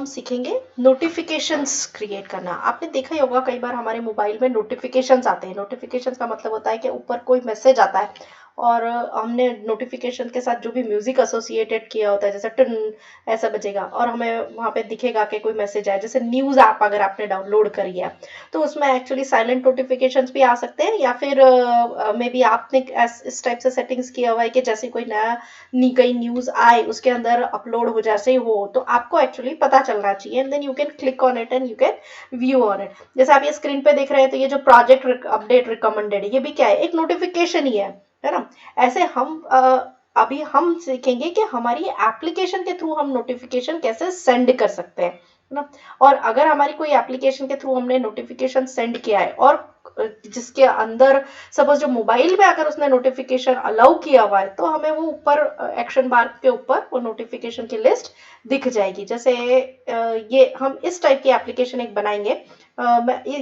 हम सीखेंगे notifications create करना। आपने देखा ही होगा कई बार हमारे मोबाइल में नोटिफिकेशंस आते हैं। नोटिफिकेशंस का मतलब होता है कि ऊपर कोई मैसेज आता है और हमने नोटिफिकेशन के साथ जो भी म्यूजिक एसोसिएटेड किया होता है, जैसे टन ऐसा बजेगा और हमें वहां पे दिखेगा कि कोई मैसेज आया। जैसे न्यूज ऐप अगर आपने डाउनलोड करी है तो उसमें एक्चुअली साइलेंट नोटिफिकेशंस भी आ सकते हैं, या फिर मे बी आपने इस टाइप से सेटिंग्स किया हुआ है कि जैसे कोई नया कई न्यूज आए उसके अंदर अपलोड हो जैसे ही हो तो आपको एक्चुअली पता चलना चाहिए, and then you can click on it and you can view on it. जैसे आप ये स्क्रीन पे देख रहे हैं तो ये जो प्रोजेक्ट अपडेट रिकमेंडेड है ये भी क्या है, एक नोटिफिकेशन ही है ना। ऐसे हम अभी हम सीखेंगे कि हमारी एप्लीकेशन के थ्रू हम नोटिफिकेशन कैसे सेंड कर सकते हैं, है ना। और अगर हमारी कोई एप्लीकेशन के थ्रू हमने नोटिफिकेशन सेंड किया है और जिसके अंदर सपोज जो मोबाइल में अगर उसने नोटिफिकेशन अलाउ किया हुआ है तो हमें वो ऊपर एक्शन बार के ऊपर वो नोटिफिकेशन की लिस्ट दिख जाएगी। जैसे ये हम इस टाइप की एप्लीकेशन एक बनाएंगे।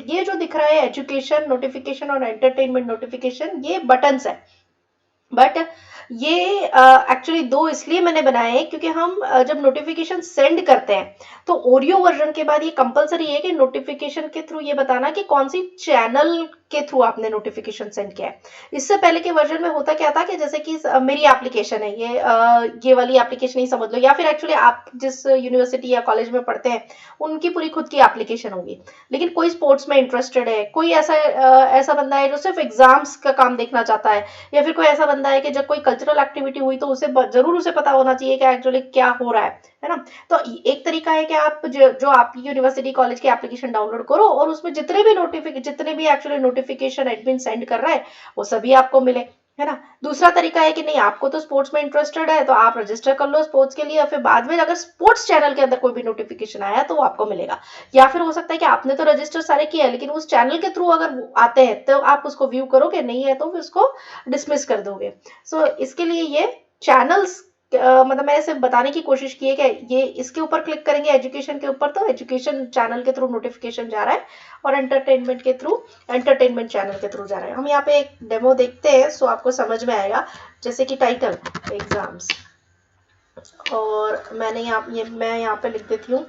ये जो दिख रहा है एजुकेशन नोटिफिकेशन और एंटरटेनमेंट नोटिफिकेशन, ये बटन्स है। बट ये एक्चुअली दो इसलिए मैंने बनाए हैं क्योंकि हम जब नोटिफिकेशन सेंड करते हैं तो ओरियो वर्जन के बाद ये कंपलसरी है कि नोटिफिकेशन के थ्रू ये बताना कि कौन सी चैनल के थ्रू आपने नोटिफिकेशन सेंड किया है। इससे पहले के वर्जन में होता क्या था कि जैसे कि मेरी एप्लीकेशन है ये वाली एप्लीकेशन ही समझ लो, या फिर एक्चुअली आप जिस यूनिवर्सिटी या कॉलेज में पढ़ते हैं उनकी पूरी खुद की एप्लीकेशन होगी। लेकिन कोई स्पोर्ट्स में इंटरेस्टेड है, कोई ऐसा बंदा है जो सिर्फ एग्जाम्स का काम देखना चाहता है, या फिर कोई ऐसा बंदा है कि जब कोई कल्चरल एक्टिविटी हुई तो उसे जरूर उसे पता होना चाहिए कि एक्चुअली क्या हो रहा है ना। तो एक तरीका है कि आप जो आपकी यूनिवर्सिटी कॉलेज की एप्लीकेशन डाउनलोड करो और उसमें जितने भी एक्चुअली नोटिफिकेशन एडमिन सेंड कर रहा है वो सभी आपको मिले, है ना। दूसरा तरीका है कि नहीं आपको तो स्पोर्ट्स में इंटरेस्टेड है तो आप रजिस्टर कर लो स्पोर्ट्स के लिए, फिर बाद में अगर स्पोर्ट्स चैनल के अंदर कोई भी नोटिफिकेशन आया तो वो आपको मिलेगा। या फिर हो सकता है कि आपने तो रजिस्टर सारे किया है लेकिन उस चैनल के थ्रू अगर आते हैं तो आप उसको व्यू करोगे, नहीं है तो फिर उसको डिसमिस कर दोगे। सो इसके लिए ये चैनल्स मतलब मैंने सिर्फ बताने की कोशिश की है कि ये इसके ऊपर क्लिक करेंगे एजुकेशन के ऊपर तो एजुकेशन चैनल के थ्रू नोटिफिकेशन जा रहा है, और एंटरटेनमेंट के थ्रू एंटरटेनमेंट चैनल के थ्रू जा रहा है। हम यहाँ पे एक डेमो देखते हैं सो आपको समझ में आएगा। जैसे कि टाइटल एग्जाम्स, और मैं यहाँ पे लिख देती हूँ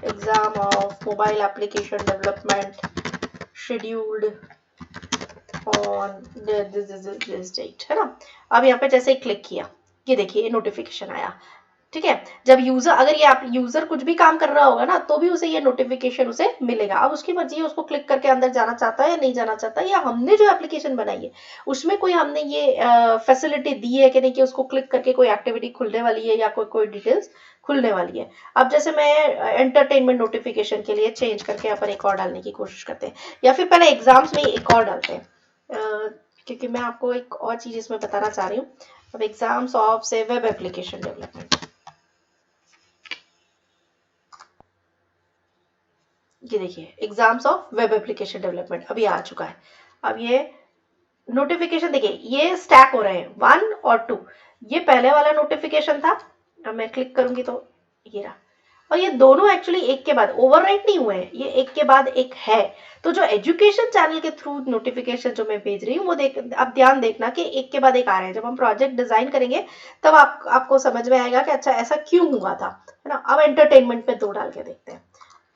exam of mobile application development scheduled on this date, है ना। अब यहाँ पे जैसे ही क्लिक किया ये देखिए नोटिफिकेशन आया, ठीक है। जब यूजर अगर ये आप यूजर कुछ भी काम कर रहा होगा ना तो भी उसे ये नोटिफिकेशन उसे मिलेगा। अब उसकी मर्जी है उसको क्लिक करके अंदर जाना चाहता है या नहीं जाना चाहता है, या हमने जो एप्लीकेशन बनाई है उसमें कोई हमने ये फैसिलिटी दी है कि नहीं कि उसको क्लिक करके कोई एक्टिविटी खुलने वाली है या कोई डिटेल्स खुलने वाली है। अब जैसे मैं एंटरटेनमेंट नोटिफिकेशन के लिए चेंज करके अपन एक और डालने की कोशिश करते हैं, या फिर पहले एग्जाम्स में एक और डालते हैं क्योंकि मैं आपको एक और चीज इसमें बताना चाह रही हूँ। अब एग्जाम्स ऑफ से वेब एप्लीकेशन डेवलपमेंट, ये देखिए exams of web application development अभी आ चुका है। अब ये नोटिफिकेशन देखिए ये स्टैक हो रहे हैं 1 और 2। ये पहले वाला नोटिफिकेशन था, अब मैं क्लिक करूंगी तो ये रहा, और ये दोनों एक्चुअली एक के बाद ओवरराइट नहीं हुए हैं, ये एक के बाद एक है। तो जो एजुकेशन चैनल के थ्रू नोटिफिकेशन जो मैं भेज रही हूँ वो अब ध्यान देखना कि एक के बाद एक आ रहे हैं। जब हम प्रोजेक्ट डिजाइन करेंगे तब आपको समझ में आएगा कि अच्छा ऐसा क्यों हुआ था, है ना। अब एंटरटेनमेंट पे 2 डाल के देखते हैं,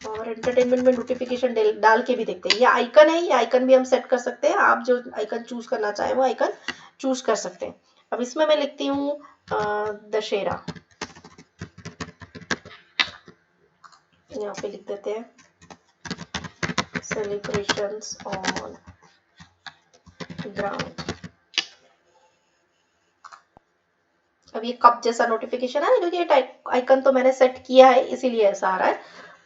और एंटरटेनमेंट में नोटिफिकेशन डाल के भी देखते हैं। ये आइकन है, ये आइकन भी हम सेट कर सकते हैं, आप जो आइकन चूज करना चाहे वो आइकन चूज कर सकते हैं। अब इसमें मैं लिखती हूँ दशहरा, यहाँ पे लिख देते हैं सेलिब्रेशंस ऑन ग्राउंड। अब ये कप जैसा नोटिफिकेशन है क्योंकि ये आइकन तो मैंने सेट किया है इसीलिए ऐसा आ रहा है।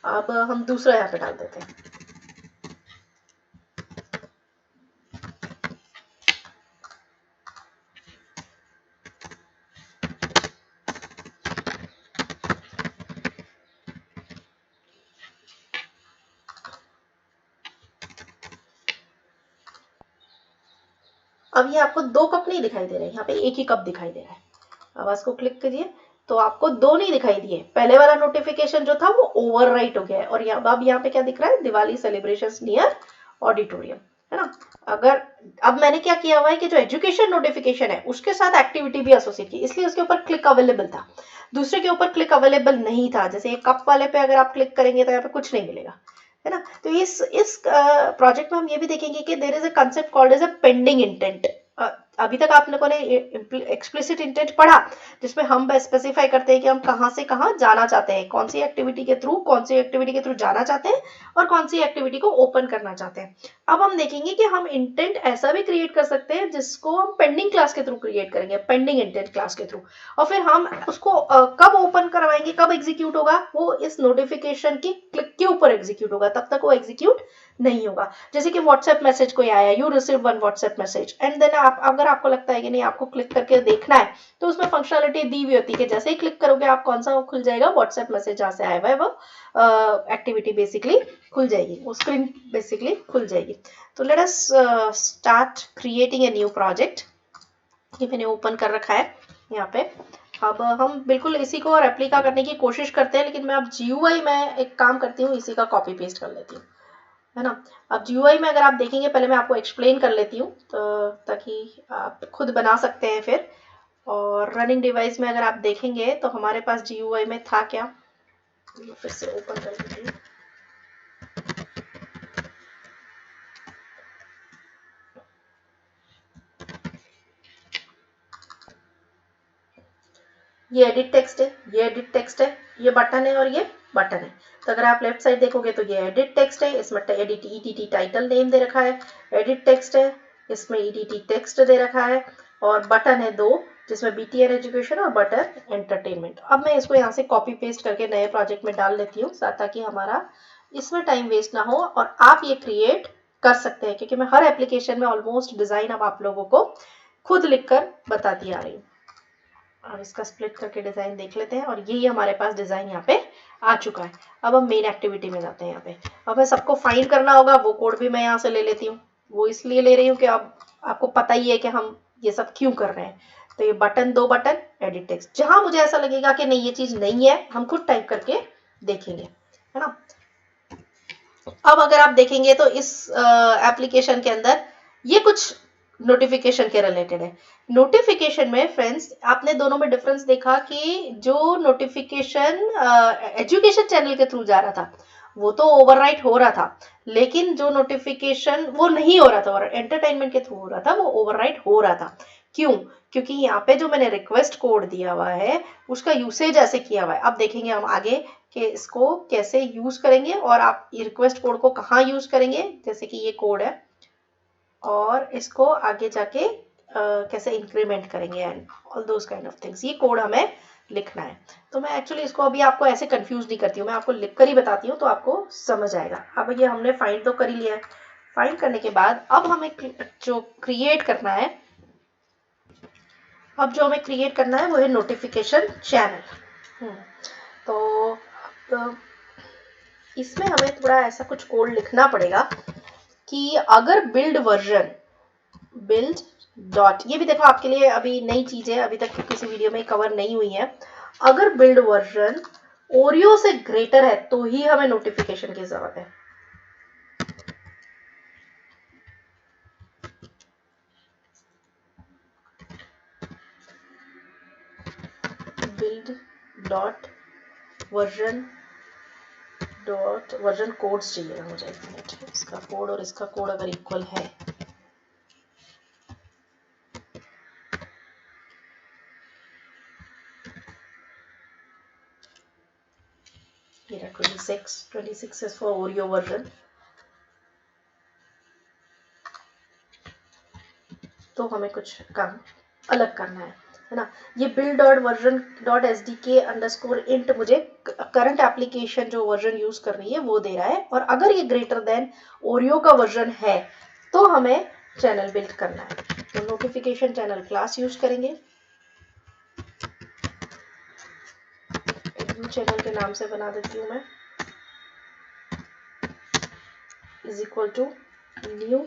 अब हम दूसरा यहाँ पे डाल देते हैं, अब ये आपको 2 कप नहीं दिखाई दे रहे, यहाँ पे एक ही कप दिखाई दे रहा है। अब इसको क्लिक करिए तो आपको 2 नहीं दिखाई दिए, पहले वाला नोटिफिकेशन जो था वो ओवरराइट हो गया है, और अब यहाँ पे क्या दिख रहा है, दिवाली सेलिब्रेशंस नियर ऑडिटोरियम। है ना। अगर अब मैंने क्या किया हुआ है कि जो एजुकेशन नोटिफिकेशन है उसके साथ एक्टिविटी भी एसोसिएट की, इसलिए उसके ऊपर क्लिक अवेलेबल था, दूसरे के ऊपर क्लिक अवेलेबल नहीं था। जैसे ये कप वाले पे अगर आप क्लिक करेंगे तो यहाँ पे कुछ नहीं मिलेगा, है ना। तो इस प्रोजेक्ट में हम ये भी देखेंगे कि there is a concept called as a pending intent. अभी तक आप लोगों ने एक्सप्लिसिट इंटेंट पढ़ा, जिसमें हम स्पेसिफाई करते हैं कि हम कहाँ से कहाँ जाना चाहते हैं, कौन सी एक्टिविटी के थ्रू जाना चाहते हैं और कौन सी एक्टिविटी को ओपन करना चाहते हैं। अब हम देखेंगे कि हम इंटेंट ऐसा भी क्रिएट कर सकते हैं जिसको हम पेंडिंग क्लास के थ्रू क्रिएट करेंगे, पेंडिंग इंटेंट क्लास के थ्रू, और फिर हम उसको कब ओपन करवाएंगे, कब एग्जीक्यूट होगा, वो इस नोटिफिकेशन की क्लिक के ऊपर एग्जीक्यूट होगा, तब तक वो एग्जीक्यूट नहीं होगा। जैसे कि व्हाट्सएप मैसेज कोई आया, you receive one WhatsApp message and then आप अगर आपको लगता है कि नहीं आपको क्लिक करके देखना है, तो उसमें फंक्शनलिटी दी हुई होती है कि जैसे ही क्लिक करोगे आप कौन सा खुल जाएगा, व्हाट्सएप मैसेज जहाँ से आया हुआ है वो एक्टिविटी बेसिकली खुल जाएगी, वो स्क्रीन बेसिकली खुल जाएगी। तो let us start creating a new project. ये मैंने ओपन कर रखा है यहाँ पे। अब हम बिल्कुल इसी को रेप्लिका करने की कोशिश करते हैं, लेकिन मैं अब GUI में एक काम करती हूँ, इसी का कॉपी पेस्ट कर लेती हूँ, है ना। अब GUI में अगर आप देखेंगे, पहले मैं आपको एक्सप्लेन कर लेती हूँ तो ताकि आप खुद बना सकते हैं फिर। और रनिंग डिवाइस में अगर आप देखेंगे तो हमारे पास GUI में था क्या, फिर से ओपन कर देती हूँ। ये एडिट टेक्स्ट है, ये एडिट टेक्स्ट है, ये बटन है और ये बटन है। तो अगर आप लेफ्ट साइड देखोगे तो ये एडिट टेक्स्ट है, इसमें एडिट EDT टाइटल नेम दे रखा है, एडिट टेक्स्ट है, इसमें EDT टेक्स्ट दे रखा है, और बटन है 2 जिसमें BTN एजुकेशन और बटन एंटरटेनमेंट। अब मैं इसको यहाँ से कॉपी पेस्ट करके नए प्रोजेक्ट में डाल लेती हूँ ताकि हमारा इसमें टाइम वेस्ट ना हो और आप ये क्रिएट कर सकते हैं, क्योंकि मैं हर एप्लीकेशन में ऑलमोस्ट डिजाइन अब आप लोगों को खुद लिखकर बताती आ रही हूँ। अब इसका स्प्लिट करके डिजाइन देख लेते हैं और यही हमारे पास डिजाइन यहाँ पे आ चुका है। अब हम मेन एक्टिविटी में जाते हैं। यहाँ पे अब मैं सबको फाइंड करना होगा, वो कोड भी मैं यहाँ से ले लेती हूँ। वो इसलिए ले रही हूँ कि अब आपको पता ही है कि हम ये सब क्यों कर रहे हैं। तो ये बटन 2 बटन एडिट टेक्स्ट, जहां मुझे ऐसा लगेगा कि नहीं ये चीज नहीं है, हम खुद टाइप करके देखेंगे, है ना। अब अगर आप देखेंगे तो इस एप्लीकेशन के अंदर ये कुछ नोटिफिकेशन के रिलेटेड है। नोटिफिकेशन में फ्रेंड्स आपने दोनों में डिफरेंस देखा कि जो नोटिफिकेशन एजुकेशन चैनल के थ्रू जा रहा था वो तो ओवरराइट हो रहा था, लेकिन जो नोटिफिकेशन वो नहीं हो रहा था और एंटरटेनमेंट के थ्रू हो रहा था वो ओवरराइट हो रहा था। क्यों? क्योंकि यहाँ पे जो मैंने रिक्वेस्ट कोड दिया हुआ है उसका यूसेज ऐसे किया हुआ है। अब देखेंगे हम आगे कि इसको कैसे यूज करेंगे और आप रिक्वेस्ट कोड को कहाँ यूज करेंगे। जैसे कि ये कोड है और इसको आगे जाके कैसे इंक्रीमेंट करेंगे and all those kind of things, ये कोड हमें लिखना है। तो मैं एक्चुअली इसको अभी आपको ऐसे कंफ्यूज नहीं करती हूँ, मैं आपको लिख कर ही बताती हूँ तो आपको समझ आएगा। अब ये हमने फाइंड तो कर ही लिया है। फाइंड करने के बाद अब हमें जो क्रिएट करना है, अब जो हमें क्रिएट करना है वो है नोटिफिकेशन चैनल। तो इसमें हमें थोड़ा ऐसा कुछ कोड लिखना पड़ेगा कि अगर बिल्ड डॉट, ये भी देखो आपके लिए अभी नई चीज है, अभी तक किसी वीडियो में कवर नहीं हुई है। अगर बिल्ड वर्जन ओरियो से ग्रेटर है तो ही हमें नोटिफिकेशन की जरूरत है। बिल्ड डॉट वर्जन कोड्स चाहिएगा मुझे, एक मिनट। इसका कोड और इसका कोड अगर इक्वल है, ये 26 is for Oreo version, तो हमें कुछ काम अलग करना है ना। ये build dot version dot SDK underscore int मुझे करंट एप्लीकेशन जो वर्जन यूज कर रही है वो दे रहा है, और अगर ये ग्रेटर देन ओरियो का वर्जन है तो हमें चैनल बिल्ड करना है। तो नोटिफिकेशन चैनल क्लास यूज करेंगे, न्यू चैनल के नाम से बना देती हूँ मैं, इज इक्वल टू न्यू।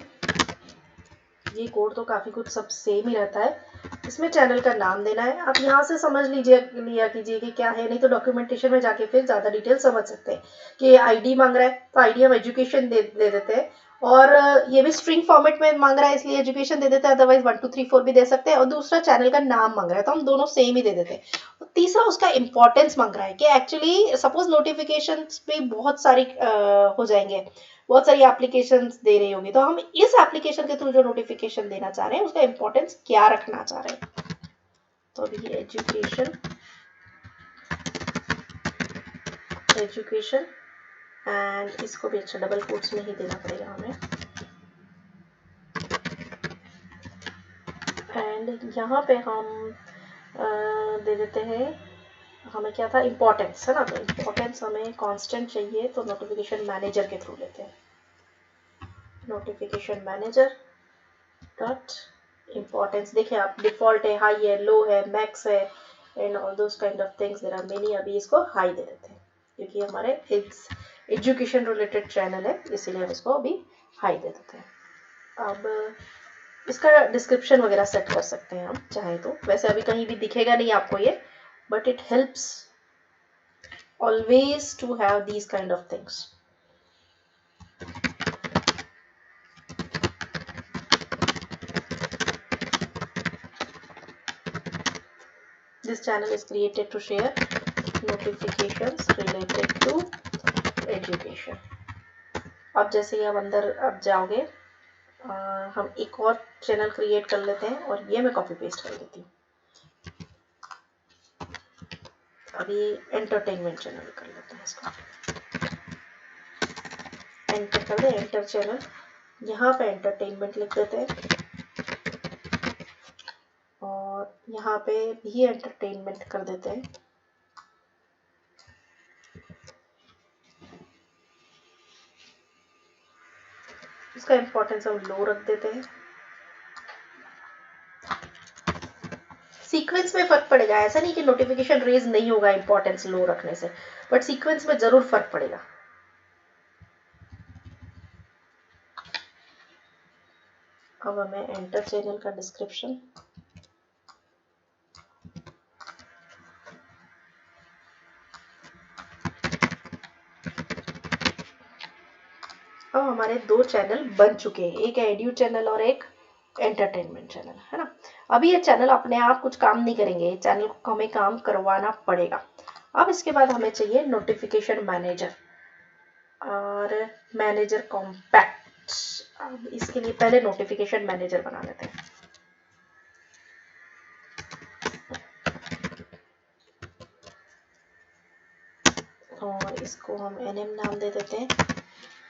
ये कोड तो काफी कुछ सब सेम ही रहता है। इसमें चैनल का नाम देना है। आप यहाँ से समझ लिया कीजिए कि क्या है, नहीं तो डॉक्यूमेंटेशन में जाके फिर ज्यादा डिटेल समझ सकते हैं कि आईडी मांग रहा है तो आईडी हम एजुकेशन दे देते हैं, और ये भी स्ट्रिंग फॉर्मेट में मांग रहा है इसलिए एजुकेशन दे देते हैं, अदरवाइज 1 2 3 4 भी दे सकते हैं। और दूसरा चैनल का नाम मांग रहा है तो हम दोनों सेम ही दे देते हैं। तीसरा उसका इंपॉर्टेंस मांग रहा है कि एक्चुअली सपोज नोटिफिकेशन भी बहुत सारी हो जाएंगे, बहुत सारी एप्लीकेशन दे रही होगी, तो हम इस एप्लीकेशन के थ्रू जो नोटिफिकेशन देना चाह रहे हैं उसका इंपॉर्टेंस क्या रखना चाह रहे हैं। तो अभी एजुकेशन, एजुकेशन एंड इसको भी अच्छा डबल कोट्स में ही देना पड़ेगा हमें। एंड यहाँ पे हम दे देते हैं, हमें क्या था इम्पोर्टेंस है ना, तो इम्पोर्टेंस हमें कांस्टेंट चाहिए तो नोटिफिकेशन मैनेजर के थ्रू लेते हैं। नोटिफिकेशन मैनेजर डॉट इम्पोर्टेंस, देखिए आप डिफॉल्ट है, हाई है, लो है, मैक्स है and all those kind of things there are many. अभी इसको हाई दे देते हैं क्योंकि हमारे एजुकेशन रिलेटेड चैनल है, इसीलिए हम इसको अभी हाई दे देते हैं। अब इसका डिस्क्रिप्शन वगैरह सेट कर सकते हैं हम चाहे तो, वैसे अभी कहीं भी दिखेगा नहीं आपको ये, but it helps always to have these kind of things. This channel is created to share notifications related to education. अब जैसे ही आप अंदर अब जाओगे, हम एक और चैनल क्रिएट कर लेते हैं और ये मैं कॉपी पेस्ट कर देती हूँ। अभी एंटरटेनमेंट चैनल कर लेते हैं, इसको एंटर कर दें, एंटर चैनल, यहाँ पे एंटरटेनमेंट लिख देते हैं और यहाँ पे भी एंटरटेनमेंट कर देते हैं। इसका इंपॉर्टेंस हम लो रख देते हैं। सीक्वेंस में फर्क पड़ेगा, ऐसा नहीं कि नोटिफिकेशन रेज नहीं होगा इंपॉर्टेंस लो रखने से, बट सीक्वेंस में जरूर फर्क पड़ेगा। अब हमें एंटर चैनल का डिस्क्रिप्शन, अब हमारे दो चैनल बन चुके हैं, एक एड्यू चैनल और एक एंटरटेनमेंट चैनल, है ना। अभी ये चैनल अपने आप कुछ काम नहीं करेंगे, ये चैनल को हमें काम करवाना पड़ेगा। अब इसके बाद हमें चाहिए नोटिफिकेशन मैनेजर और मैनेजर कॉम्पैक्ट। अब इसके लिए पहले नोटिफिकेशन मैनेजर बना लेते हैं। और इसको हम nm नाम दे देते हैं,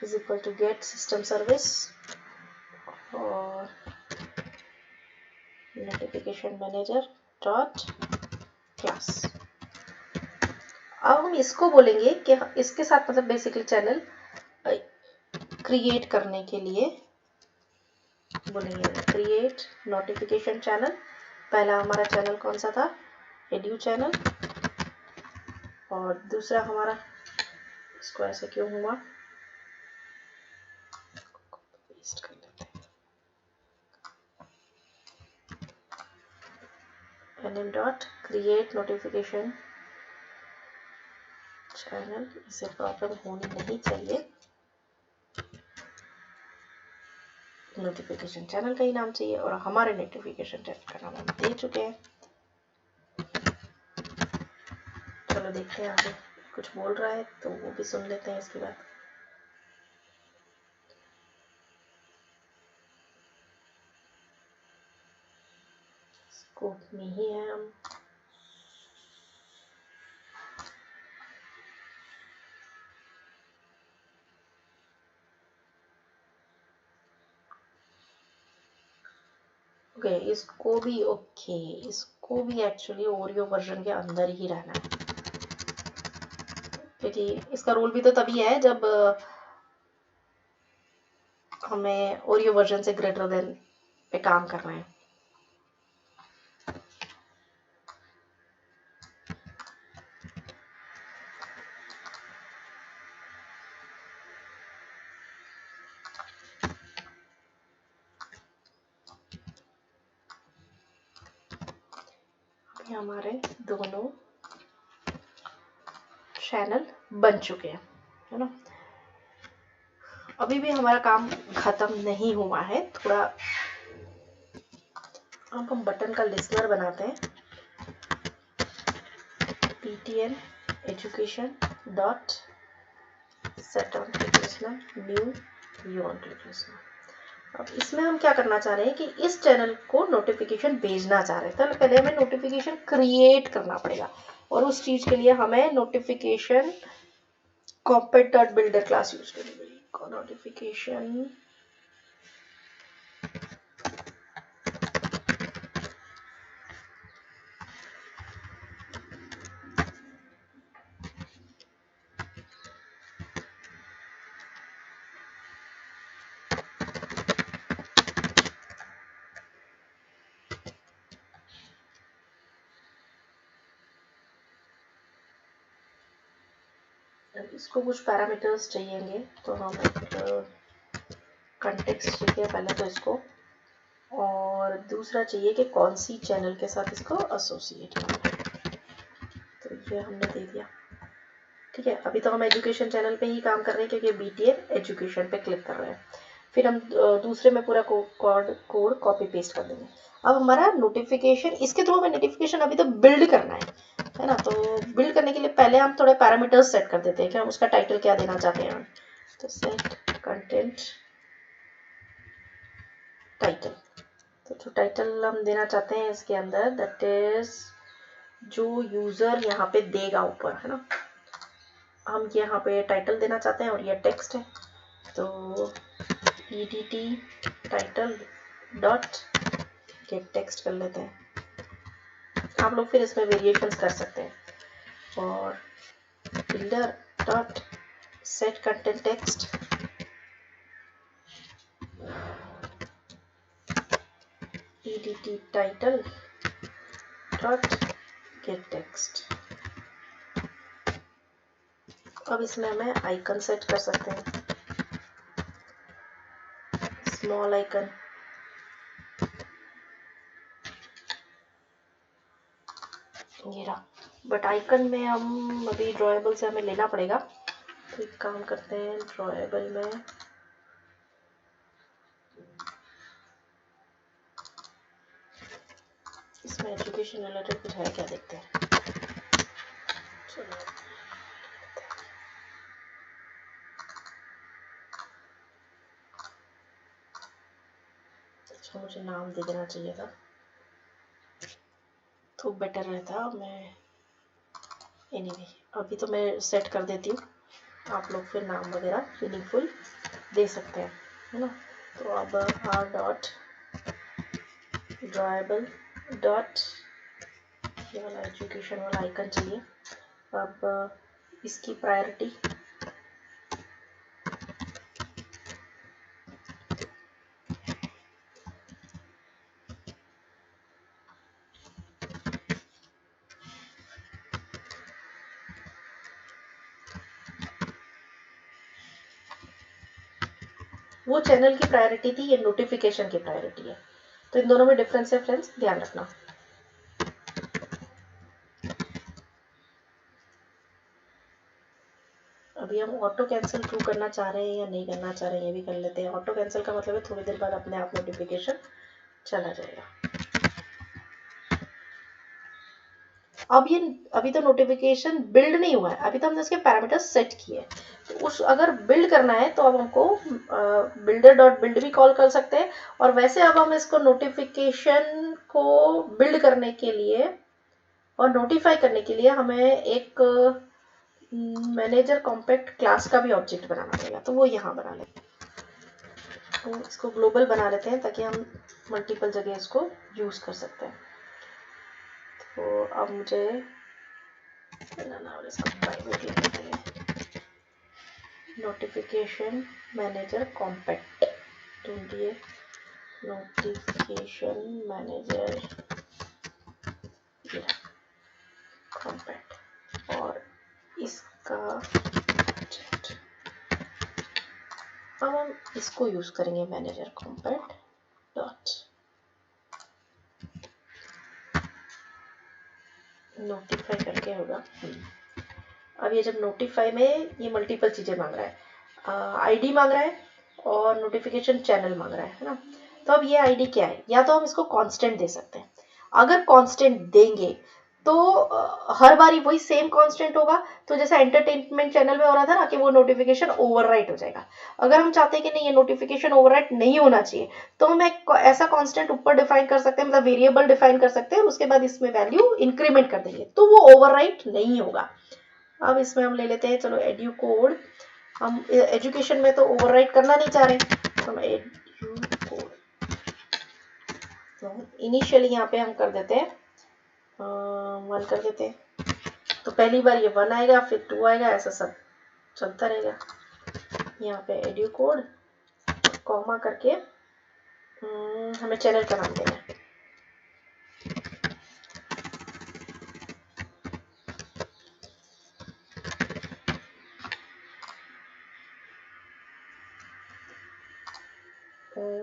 is equal to get system service और नोटिफिकेशन मैनेजर डॉट क्लास। अब हम इसको बोलेंगे कि इसके साथ मतलब बेसिकली चैनल क्रिएट करने के लिए बोलेंगे क्रिएट नोटिफिकेशन चैनल। पहला हमारा चैनल कौन सा था, एड्यू चैनल, और दूसरा हमारा, इसको ऐसे क्यों हुआ, पेस्ट कर लेते हैं nm dot create notification channel. इसे प्रॉब्लम होनी नहीं चाहिए, नोटिफिकेशन चैनल का ही नाम चाहिए और हमारे नोटिफिकेशन चैनल का नाम हम दे चुके हैं। चलो देखते हैं आगे कुछ बोल रहा है तो वो भी सुन लेते हैं इसके बाद। स्कोप में ही है हम, ओके इसको भी, ओके इसको भी एक्चुअली ओरियो वर्जन के अंदर ही रहना है, क्योंकि इसका रोल भी तो तभी है जब हमें ओरियो वर्जन से ग्रेटर देन पे काम करना है। हमारे दोनों चैनल बन चुके हैं, है ना। अभी भी हमारा काम खत्म नहीं हुआ है, थोड़ा अब हम बटन का लिस्नर बनाते हैं। ptn education dot set on click listener new view on click listener। अब इसमें हम क्या करना चाह रहे हैं कि इस चैनल को नोटिफिकेशन भेजना चाह रहे हैं, तो पहले हमें नोटिफिकेशन क्रिएट करना पड़ेगा, और उस चीज के लिए हमें notification compete dot builder class use करनी पड़ेगी। नोटिफिकेशन इसको कुछ पैरामीटर्स चाहिएंगे, तो हम कंटेक्स्ट चाहिए पहले तो इसको, और दूसरा चाहिए कि कौन सी चैनल के साथ इसको एसोसिएट करना है, तो ये हमने दे दिया। ठीक है, अभी तो हम एजुकेशन चैनल पे ही काम कर रहे हैं क्योंकि बीटीएन एजुकेशन पे क्लिक कर रहे हैं। फिर हम दूसरे में पूरा कोड कॉपी पेस्ट कर देंगे। अब हमारा नोटिफिकेशन, इसके थ्रू हमें नोटिफिकेशन अभी तो बिल्ड करना है ना। तो बिल्ड करने के लिए पहले हम थोड़े पैरामीटर्स सेट कर देते हैं कि हम उसका टाइटल क्या देना चाहते हैं। तो सेट कंटेंट टाइटल, तो जो टाइटल हम देना चाहते हैं इसके अंदर, दैट इज जो यूजर यहाँ पे देगा ऊपर, है ना, हम यहाँ पे टाइटल देना चाहते हैं और ये टेक्स्ट है, तो edt title dot gate text कर लेते हैं। आप लोग फिर इसमें वेरिएशंस कर सकते हैं, और builder dot set content text edt title dot gate text. अब इसमें हमें आइकन सेट कर सकते हैं, स्मॉल आइकन, ये रहा। बट आइकन में हम अभी ड्रॉएबल से हमें लेना पड़ेगा, तो एक काम करते हैं, ड्रॉएबल में इसमें एजुकेशन रिलेटेड कुछ है क्या, देखते हैं। चलो, अच्छा मुझे नाम दे देना चाहिए था तो बेटर रहता। मैं एनीवे अभी तो मैं सेट कर देती हूँ, आप लोग फिर नाम वगैरह मीनिंगफुल दे सकते हैं, है ना। तो अब आर डॉट ड्रॉएबल डॉट, ये वाला एजुकेशन वाला आइकन चाहिए। अब इसकी प्रायोरिटी वो चैनल की प्रायोरिटी थी, ये नोटिफिकेशन की प्रायोरिटी है, तो इन दोनों में डिफरेंस है फ्रेंड्स, ध्यान रखना। अभी हम ऑटो कैंसिल थ्रू करना चाह रहे हैं या नहीं करना चाह रहे हैं, ये भी कर लेते हैं। ऑटो कैंसिल का मतलब है थोड़ी देर बाद अपने आप नोटिफिकेशन चला जाएगा। अभी तो नोटिफिकेशन बिल्ड नहीं हुआ है, अभी तो हमने इसके पैरामीटर्स सेट किए हैं। तो उस अगर बिल्ड करना है तो अब हमको बिल्डर डॉट बिल्ड भी कॉल कर सकते हैं, और वैसे अब हम इसको नोटिफिकेशन को बिल्ड करने के लिए और नोटिफाई करने के लिए हमें एक मैनेजर कॉम्पैक्ट क्लास का भी ऑब्जेक्ट बनाना पड़ेगा, तो वो यहाँ बना लेते हैं। तो इसको ग्लोबल बना लेते हैं ताकि हम मल्टीपल जगह इसको यूज कर सकते हैं। तो अब मुझे बनाना और इसको प्राइवेट लिखते हैं, नोटिफिकेशन मैनेजर कॉम्पैक्ट, ढूंढिए नोटिफिकेशन मैनेजर कॉम्पैक्ट, और इसका अब हम इसको यूज करेंगे, मैनेजर कॉम्पैक्ट डॉट नोटिफाई करके होगा। अब ये जब नोटिफाई में ये मल्टीपल चीजें मांग रहा है, आईडी मांग रहा है और नोटिफिकेशन चैनल मांग रहा है ना। तो अब ये आईडी क्या है, या तो हम इसको कांस्टेंट दे सकते हैं। अगर कांस्टेंट देंगे तो हर बारी वही सेम कांस्टेंट होगा, तो जैसा एंटरटेनमेंट चैनल में हो रहा था ना कि वो नोटिफिकेशन ओवरराइट हो जाएगा। अगर हम चाहते हैं कि नहीं ये नोटिफिकेशन ओवरराइट नहीं होना चाहिए, तो हम एक ऐसा कांस्टेंट ऊपर डिफाइन कर सकते हैं, मतलब वेरिएबल डिफाइन कर सकते हैं, उसके बाद इसमें वैल्यू इंक्रीमेंट कर देंगे तो वो ओवरराइट नहीं होगा। अब इसमें हम ले लेते हैं, चलो एड्यू कोड। हम एजुकेशन में तो ओवरराइट करना नहीं चाह रहे, तो हम एड्यू कोड तो इनिशियली यहाँ पे हम कर देते हैं 1 कर देते हैं। तो पहली बार ये 1 आएगा, फिर 2 आएगा, ऐसा सब चलता रहेगा। यहाँ पे एड्यू कोड कॉमा करके हमें चैनल का नाम देना है।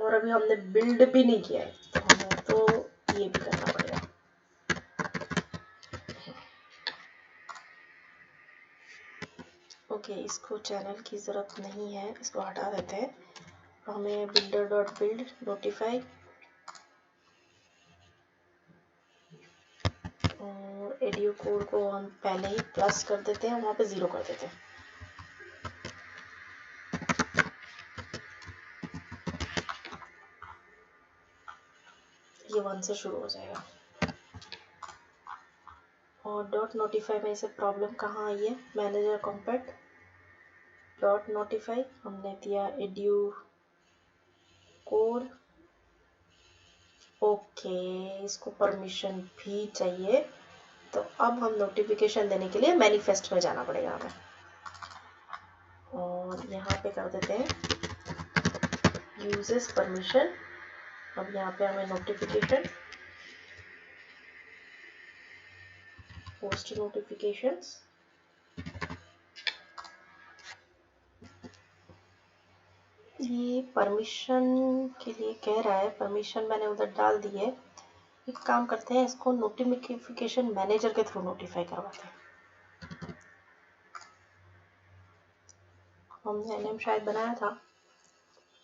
और अभी हमने बिल्ड भी नहीं किया है, तो हमें तो ये भी करना पड़ेगा। ओके, इसको चैनल की ज़रूरत नहीं है, इसको हटा देते हैं। हमें बिल्डर डॉट बिल्ड नोटिफाई और एड्यू कोड को हम पहले ही प्लस कर देते हैं, वहाँ पे 0 कर देते हैं। ये 1 से शुरू हो जाएगा। और डॉट नोटिफाई में इसे प्रॉब्लम कहाँ आई है, मैनेजर कॉम्पैक्ट डॉट नोटिफाई हमने दिया एड्यू कोड। ओके, इसको परमिशन भी चाहिए, तो अब हम नोटिफिकेशन देने के लिए मैनिफेस्ट में जाना पड़ेगा हमें, और यहाँ पे कर देते हैं यूजेस परमिशन। अब यहाँ पे हमें नोटिफिकेशन पोस्ट नोटिफिकेशंस ये परमिशन के लिए कह रहा है, परमिशन मैंने उधर डाल दी है। एक काम करते हैं, इसको नोटिफिकेशन मैनेजर के थ्रू नोटिफाई करवाते हैं। हमने एनएम शायद बनाया था।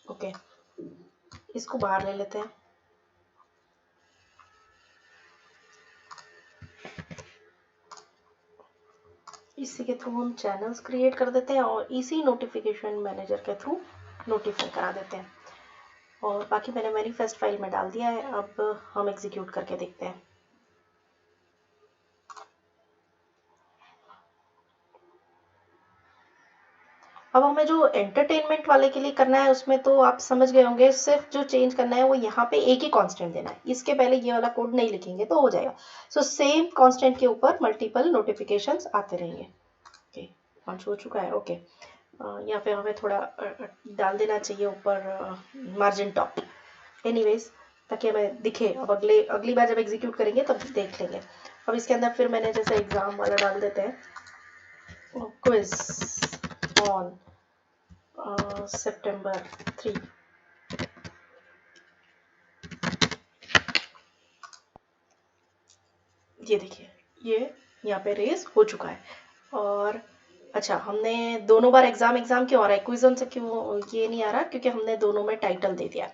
ओके, इसको बाहर ले लेते हैं। इसी के थ्रू हम चैनल्स क्रिएट कर देते हैं और इसी नोटिफिकेशन मैनेजर के थ्रू नोटिफाई करा देते हैं। और बाकी मैंने मैनिफेस्ट फाइल में डाल दिया है, अब हम एग्जीक्यूट करके देखते हैं। अब हमें जो एंटरटेनमेंट वाले के लिए करना है उसमें तो आप समझ गए होंगे, सिर्फ जो चेंज करना है वो यहाँ पे एक ही कांस्टेंट देना है, इसके पहले ये वाला कोड नहीं लिखेंगे तो हो जाएगा। सो सेम कांस्टेंट के ऊपर मल्टीपल नोटिफिकेशंस आते रहेंगे। ओके, लॉन्च हो चुका है। ओके, यहाँ पे हमें थोड़ा डाल देना चाहिए ऊपर मार्जिन टॉप, एनीवेज, ताकि हमें दिखे। अब अगली बार जब एग्जीक्यूट करेंगे तब देख लेंगे। अब इसके अंदर फिर मैंने जैसे एग्जाम वाला डाल देते हैं, क्विज ऑन September 3। ये देखिए, ये यहाँ पे रेस हो चुका है। और अच्छा, हमने दोनों बार एग्जाम एग्जाम क्यों आ रहा है, क्विज ऑन से क्यों ये नहीं आ रहा, क्योंकि हमने दोनों में टाइटल दे दिया।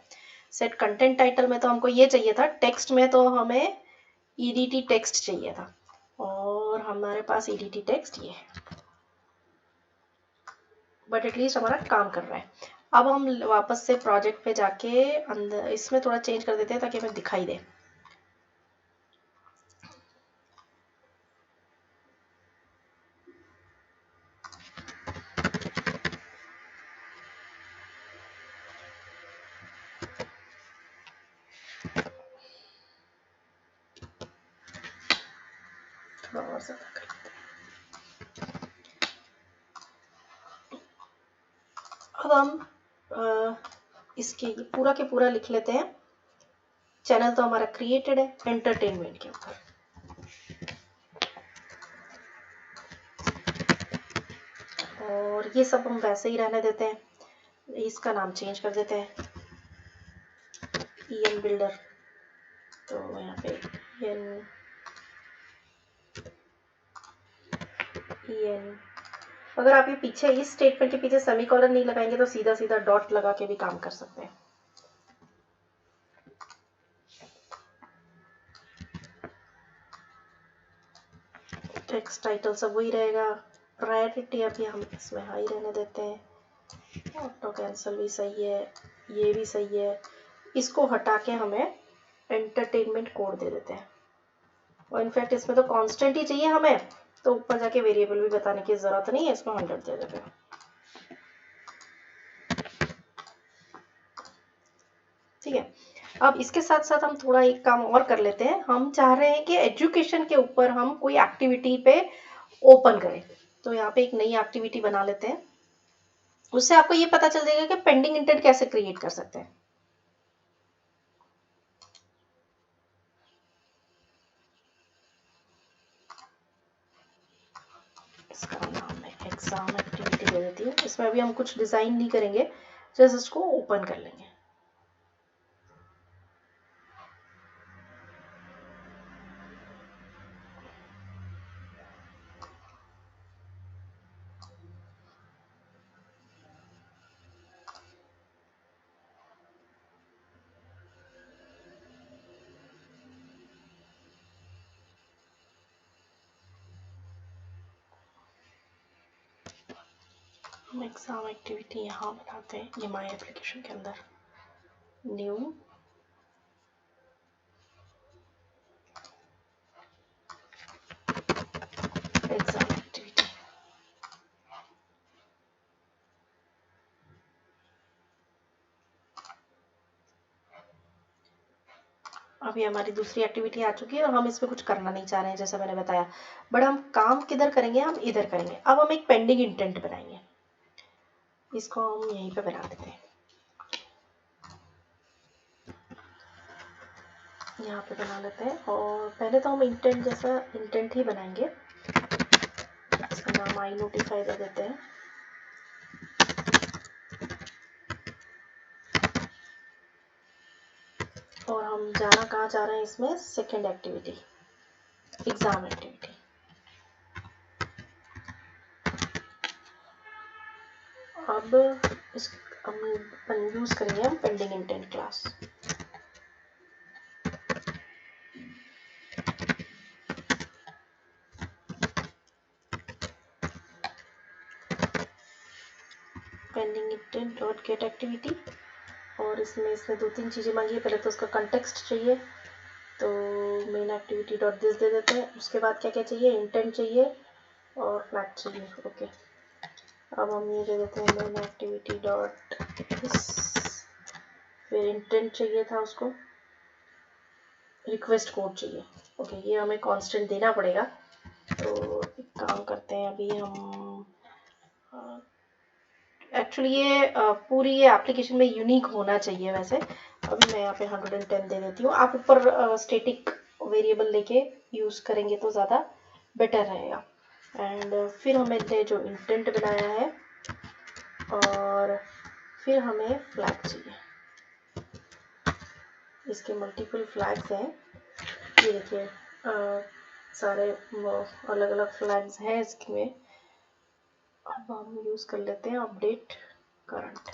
सेट कंटेंट टाइटल में तो हमको ये चाहिए था, टेक्स्ट में तो हमें ईडीटी टेक्स्ट चाहिए था, और हमारे पास ईडीटी टेक्स्ट ये है, बट एटलीस्ट हमारा काम कर रहा है। अब हम वापस से प्रोजेक्ट पे जाके अंदर इसमें थोड़ा चेंज कर देते हैं ताकि हमें दिखाई दे। थोड़ा और ज्यादा कर लेते हैं। अब हम इसके पूरा के पूरा लिख लेते हैं। चैनल तो हमारा क्रिएटेड है एंटरटेनमेंट के ऊपर, और ये सब हम वैसे ही रहने देते हैं। इसका नाम चेंज कर देते हैं, EN बिल्डर। तो यहाँ पे EN अगर आप ये पीछे इस स्टेटमेंट के पीछे सेमीकोलन नहीं लगाएंगे तो सीधा सीधा डॉट लगा के भी काम कर सकते हैं। टेक्स्ट टाइटल सब वही रहेगा। प्रायोरिटी अभी हम इसमें हाई रहने देते हैं। ऑटो कैंसिल भी सही है, ये भी सही है। इसको हटा के हमें एंटरटेनमेंट कोड दे देते हैं। और इनफैक्ट इसमें तो कांस्टेंट ही चाहिए हमें, तो ऊपर जाके वेरिएबल भी बताने की जरूरत नहीं है, इसको 100 दे देते हैं। ठीक है, अब इसके साथ साथ हम थोड़ा एक काम और कर लेते हैं। हम चाह रहे हैं कि एजुकेशन के ऊपर हम कोई एक्टिविटी पे ओपन करें, तो यहाँ पे एक नई एक्टिविटी बना लेते हैं। उससे आपको ये पता चल जाएगा कि पेंडिंग इंटेंट कैसे क्रिएट कर सकते हैं। इसका नाम मैं एग्जाम एक्टिविटी दे देती हूँ। इसमें अभी हम कुछ डिजाइन नहीं करेंगे, जस्ट इसको ओपन कर लेंगे। हम एग्जाम एक्टिविटी यहाँ बनाते हैं, ये माई एप्लीकेशन के अंदर न्यू एग्जाम एक्टिविटी। अभी हमारी दूसरी एक्टिविटी आ चुकी है और हम इसमें कुछ करना नहीं चाह रहे हैं, जैसा मैंने बताया। बट हम काम किधर करेंगे, हम इधर करेंगे। अब हम एक पेंडिंग इंटेंट बनाएंगे, इसको हम यहीं पे बना देते हैं, यहाँ पे बना लेते हैं। और पहले तो हम इंटेंट जैसा इंटेंट ही बनाएंगे। इसका नाम आई नोटिफाई दे देते हैं। और हम जाना कहाँ चाह रहे हैं इसमें, सेकेंड एक्टिविटी एग्जाम एक्टिविटी। अब इस हम यूज करेंगे हम pending intent class. Pending intent dot gate activity. और इसमें इसने 2-3 चीज़ें मांगी है। पहले तो उसका कंटेक्स्ट चाहिए, तो main activity dot this they देते हैं। उसके बाद क्या क्या चाहिए, इंटेंट चाहिए और फ्लैग चाहिए। ओके, अब हम ये दे देते हैं मेन एक्टिविटी डॉट दिस। फिर इंटेंट चाहिए था उसको, रिक्वेस्ट कोड चाहिए। ओके, ये हमें कांस्टेंट देना पड़ेगा। तो एक काम करते हैं, अभी हम एक्चुअली ये पूरी ये एप्लीकेशन में यूनिक होना चाहिए। वैसे अभी मैं यहाँ पे 110 दे देती हूँ। आप ऊपर स्टैटिक वेरिएबल लेके यूज़ करेंगे तो ज़्यादा बेटर रहेगा। एंड फिर हमने जो इंटेंट बनाया है, और फिर हमें फ्लैग चाहिए। इसके मल्टीपल फ्लैग्स हैं, ये देखिए सारे अलग अलग फ्लैग्स हैं इसमें। अब हम यूज़ कर लेते हैं अपडेट करंट।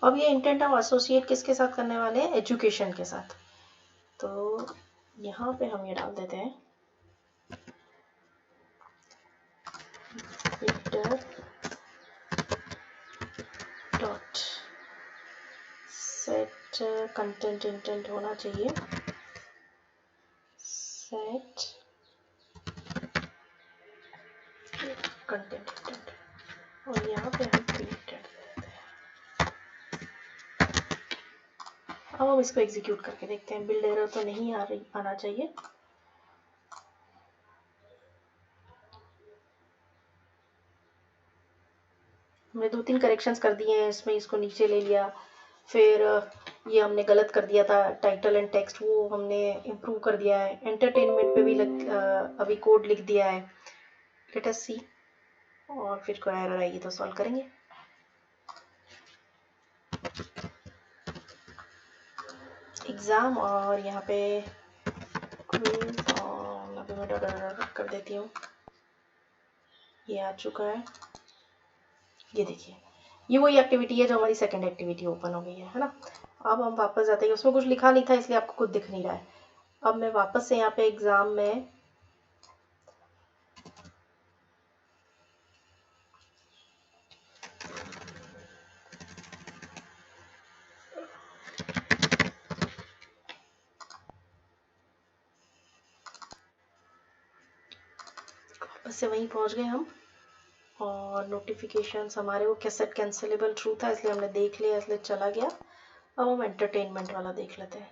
अब ये इंटेंट हम एसोसिएट किसके साथ करने वाले हैं, एजुकेशन के साथ। तो यहाँ पे हम ये डाल देते हैं डॉट सेट कंटेंट इंटेंट होना चाहिए, सेट कंटेंट इंटेंट। और यहाँ पे हम क्रिएटेड देते हैं। अब हम इसको एग्जीक्यूट करके देखते हैं। बिल्ड एरर तो नहीं आना चाहिए। हमने 2-3 करेक्शंस कर दिए हैं इसमें, इसको नीचे ले लिया। फिर ये हमने गलत कर दिया था टाइटल एंड टेक्स्ट, वो हमने इम्प्रूव कर दिया है। एंटरटेनमेंट पे भी अभी कोड लिख दिया है। लेट अस सी, और फिर कोई एरर आएगी तो सॉल्व करेंगे। एग्ज़ाम, और यहाँ पे क्विज, और अभी मैं कर देती हूँ। ये आ चुका है, ये देखिए, ये वही एक्टिविटी है जो हमारी सेकंड एक्टिविटी ओपन हो गई है ना। अब हम वापस जाते हैं, उसमें कुछ लिखा नहीं था इसलिए आपको कुछ दिख नहीं रहा है। अब मैं वापस से यहाँ पे एग्ज़ाम में वापस से वहीं पहुँच गए हम, और नोटिफिकेशंस हमारे वो कैसेट कैंसिलेबल ट्रू था इसलिए हमने देख लिया, इसलिए चला गया। अब हम एंटरटेनमेंट वाला देख लेते हैं।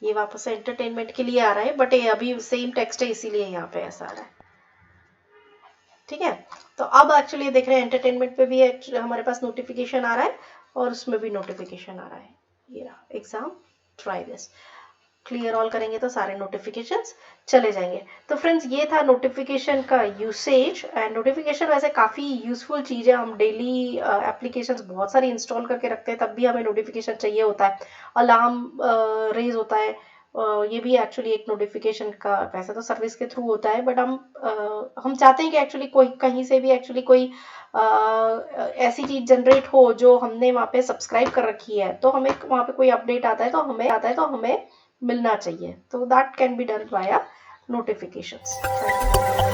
ये वापस से एंटरटेनमेंट के लिए आ रहा है, बट ये अभी सेम टेक्स्ट है इसीलिए यहाँ पे ऐसा आ रहा है। ठीक है, तो अब एक्चुअली देख रहे हैं एंटरटेनमेंट पे भी हमारे पास नोटिफिकेशन आ रहा है, और उसमें भी नोटिफिकेशन आ रहा है। ये रहा exam, try this, clear all करेंगे तो सारे नोटिफिकेशंस चले जाएंगे। तो फ्रेंड्स, ये था नोटिफिकेशन का यूसेज। एंड नोटिफिकेशन वैसे काफ़ी यूजफुल चीज़ है, हम डेली एप्लीकेशंस बहुत सारी इंस्टॉल करके रखते हैं, तब भी हमें नोटिफिकेशन चाहिए होता है। अलार्म रेज होता है, ये भी एक्चुअली एक नोटिफिकेशन का, वैसे तो सर्विस के थ्रू होता है, बट हम चाहते हैं कि एक्चुअली कोई कहीं से भी एक्चुअली कोई ऐसी चीज़ जनरेट हो जो हमने वहाँ पे सब्सक्राइब कर रखी है, तो हमें वहाँ पे कोई अपडेट आता है तो हमें मिलना चाहिए। तो that can be done via notifications.